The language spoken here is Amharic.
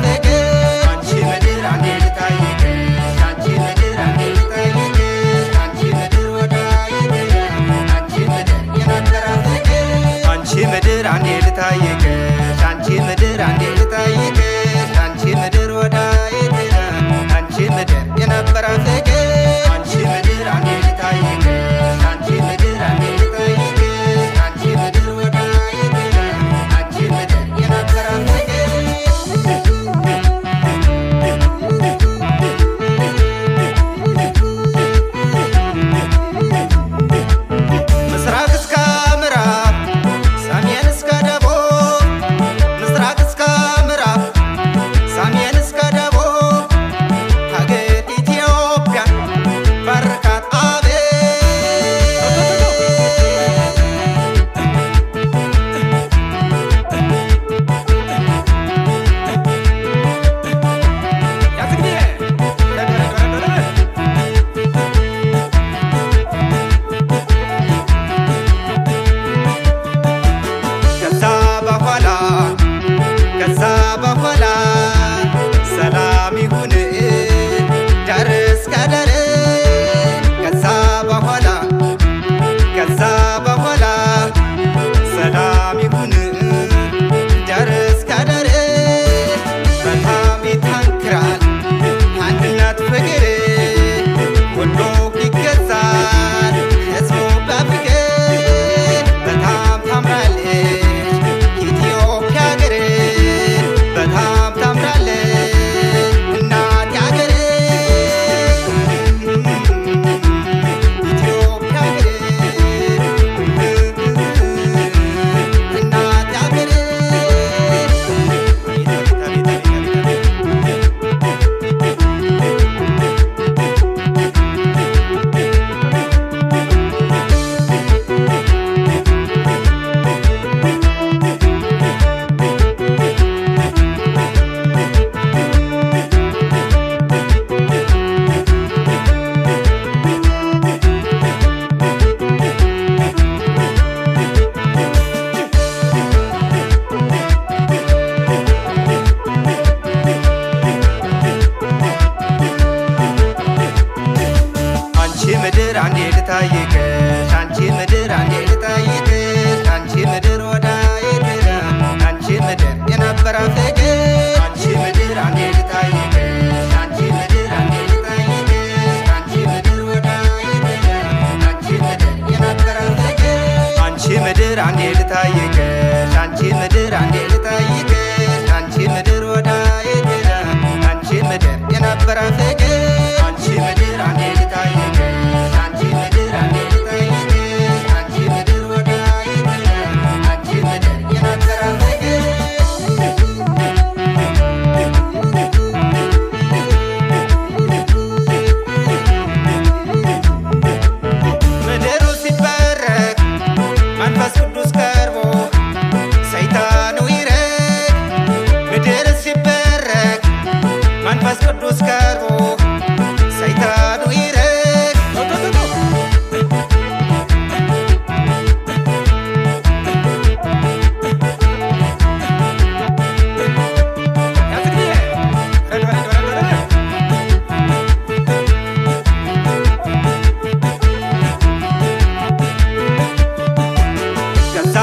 ፍቅር አንቺ ምድር አንዴ ልታይቅሽ አንቺ ምድር አንዴ ልታይቅሽ አንቺ ምድር ወዳይቅሽ አንቺ ምድር የነበረ ፍቅር አንቺ ምድር አንዴ ልታይቅሽ አንቺ ምድር አንዴ ልታይቅሽ አንቺ ምድር ወዳይቅሽ አንቺ ምድር የነበረ ፍቅር አንቺ ምድር አንዴ ልታይቅሽ አንቺ ምድር አንዴ ልታይቅሽ አንቺ ምድር ወዳይቅሽ አንቺ ምድር የነበረ ፍቅር ምስራቅ እስከ ምዕራብ ሰሜን እስከ ደቡብ ምስራቅ እስከ ምዕራብ ሰሜን እስከ ደቡብ ሀገር ኢትዮጵያን ባርካት ከዛ በኋላ ሰላም ይሁን ዳር እስከ ዳር ከዛ በኋላ ሰላም ይሁን ዳር እስከ ዳር በጣም ይጠንክራል አንድነት ፍቅር ሁሉ ይገዛል ሕዝቡ በፍቅር በጣም ታምራለች ኢትዮጵያ ሀገር በጣም ታምራለች እናት ሀገር ኢትዮጵያ ሀገር እናት ሀገር አንቺ ምድር አንዴ ልታይቅሽ አንቺ ምድር አንዴ ልታይቅሽ አንቺ ምድር ወዳይቅሽ አንቺ ምድር የነበረ ፍቅር አንቺ ምድር አንዴ ልታይቅሽ አንቺ ምድር አንዴ ልታይቅሽ አንቺ ምድር ወዳይቅሽ አንቺ ምድር የነበረ ፍቅር አንቺ ምድር አንዴ ልታይቅሽ አንቺ ምድር አንዴ ልታይቅሽ አንቺ ምድር ወዳይቅሽ አንቺ ምድር የነበረ ፍቅር አንቺ ምድር አንዴ ልታይቅሽ አንቺ ምድር አንዴ ልታይቅሽ አንቺ ምድር ወዳይቅሽ አንቺ ምድር የነበረ ፍቅር ምድሩ ሲባረክ መንፈስ ቅዱስ ቀርቦ ሰይጣኑ ይረግ ምድር ሲባረክ መንፈስ ቅዱስ ቀርቦ ሰይጣኑ ይረግ ከዛ